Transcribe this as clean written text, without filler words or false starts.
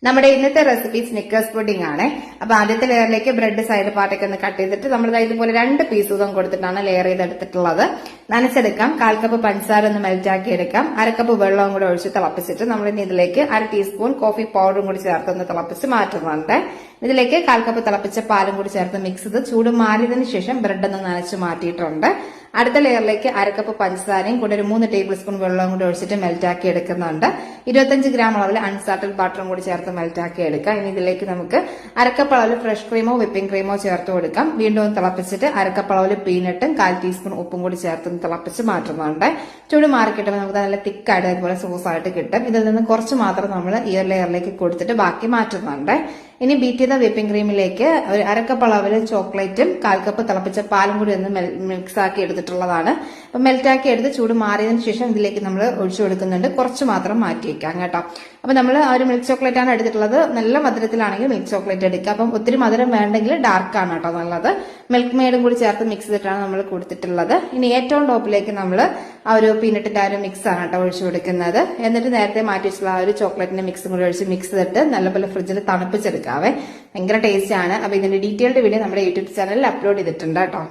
നമ്മുടെ ഇന്നത്തെ recipe Snickers pudding ആണ്. അപ്പൊ ആദ്യത്തെ ലെയറിലേക്ക് ബ്രെഡ് സൈഡ് പാർട്ടൊക്കെ ഒന്ന് കട്ട് ചെയ്തിട്ട് നമ്മൾ ഇതുപോലെ 2 പീസ് വീതം കൊടുത്തിട്ടാണ് ലെയർ ചെയ്തെടുത്തിട്ടുള്ളത്. നനച്ചെടുക്കാം. 1/4 കപ്പ് പഞ്ചസാര ഒന്ന് മെൽറ്റ് ആക്കി എടുക്കാം. 1/2 കപ്പ് വെള്ളവും കൂടെ ഒഴിച്ച് തിളപ്പിച്ചിട്ട് നമ്മൾ ഇനി ഇതിലേക്ക് 1/2 ടീസ്പൂൺ കോഫി പൗഡറും കൂടി ചേർത്ത് ഒന്ന് തിളപ്പിച്ച് മാറ്റുന്നുണ്ട്. ഇതിലേക്ക് 1/4 കപ്പ് തിളപ്പിച്ച പാലും കൂടി ചേർത്ത് മിക്സ് ചെയ്ത് ചൂട് മാറിയതിനു ശേഷം ബ്രെഡ് ഒന്ന് നനച്ച് മാറ്റിയിട്ടുണ്ട്. അടുത്ത ലെയറിലേക്ക് 1/2 കപ്പ് പഞ്ചസാരയും കൂടെ ഒരു 3 ടേബിൾ സ്പൂൺ വെള്ളവും കൂടി ഒഴിച്ചിട്ട് മെൽറ്റ് ആക്കി എടുക്കുന്നുണ്ട്. 25 ഗ്രാം അളവിൽ അൺസാൾട്ടഡ് ബട്ടറും കൂടി ചേർത്ത് മെൽറ്റ് ആക്കി എടുക്കാം. ഇനി ഇതിലേക്ക് നമുക്ക് 1/2 കപ്പ് അളവിൽ ഫ്രഷ് ക്രീമോ വിപ്പിംഗ് ക്രീമോ ചേർത്ത് കൊടുക്കാം. വീണ്ടും ഒന്ന് തിളപ്പിച്ചിട്ട് 1/2 കപ്പ് അളവിൽ പീനട്ടും 1/4 ടീസ്പൂൺ ഉപ്പും കൂടി ചേർത്ത് തിളപ്പിച്ച് മാറ്റുന്നുണ്ട്. ചൂട് മാറി കിട്ടുമ്പോൾ നമുക്ക് നല്ല തിക്കായിട്ട് അതുപോലെ സോസ് ആയിട്ട് കിട്ടും. ഇതിൽ നിന്ന് കുറച്ച് മാത്രം നമ്മൾ ഈ ലെയറിലേക്ക് കൊടുത്തിട്ട് ബാക്കി മാറ്റുന്നുണ്ട്. ഇനി ബീറ്റ് ചെയ്ത വിപ്പിംഗ് ക്രീമിലേക്ക് ഒരു 1/2 കപ്പ് അളവിൽ ചോക്ലേറ്റും 1/4 കപ്പ് തിളപ്പിച്ച പാലും കൂടി ഒന്ന് മിക്സ് ആക്കി എടുത്തിട്ടുള്ളതാണ്. അപ്പൊ മെൽറ്റ് ആക്കി എടുത്ത് ചൂട് മാറിയതിനു ശേഷം ഇതിലേക്ക് നമ്മൾ ഒഴിച്ചു കൊടുക്കുന്നുണ്ട്. കുറച്ച് മാത്രം മാറ്റി വെക്കാം കേട്ടോ. അപ്പൊ നമ്മൾ ആ ഒരു മിൽക്ക് ചോക്ലേറ്റ് ആണ് എടുത്തിട്ടുള്ളത്. നല്ല മധുരത്തിലാണെങ്കിൽ മിൽക്ക് ചോക്ലേറ്റ് എടുക്കുക. അപ്പം ഒത്തിരി മധുരം വേണ്ടെങ്കിൽ ഡാർക്ക് ആണ് കേട്ടോ നല്ലത്. മിൽക്ക് മെയ്ഡും കൂടി ചേർത്ത് മിക്സ് ചെയ്തിട്ടാണ് നമ്മൾ കൊടുത്തിട്ടുള്ളത്. ഇനി ഏറ്റവും ടോപ്പിലേക്ക് നമ്മൾ ആ ഒരു പീനട്ടിന്റെ ആ ഒരു മിക്സ് ആണ് കേട്ടോ ഒഴിച്ചു കൊടുക്കുന്നത്. എന്നിട്ട് നേരത്തെ മാറ്റി വെച്ചിട്ടുള്ള ആ ഒരു ചോക്ലേറ്റിന്റെ മിക്സും കൂടി ഒഴിച്ച് മിക്സ് ചെയ്തിട്ട് നല്ലപോലെ ഫ്രിഡ്ജിൽ തണുപ്പിച്ചെടുക്കാവേ. ഭയങ്കര ടേസ്റ്റ് ആണ്. അപ്പൊ ഇതിന്റെ ഡീറ്റെയിൽഡ് വീഡിയോ നമ്മുടെ യൂട്യൂബ് ചാനലിൽ അപ്ലോഡ് ചെയ്തിട്ടുണ്ട് കേട്ടോ.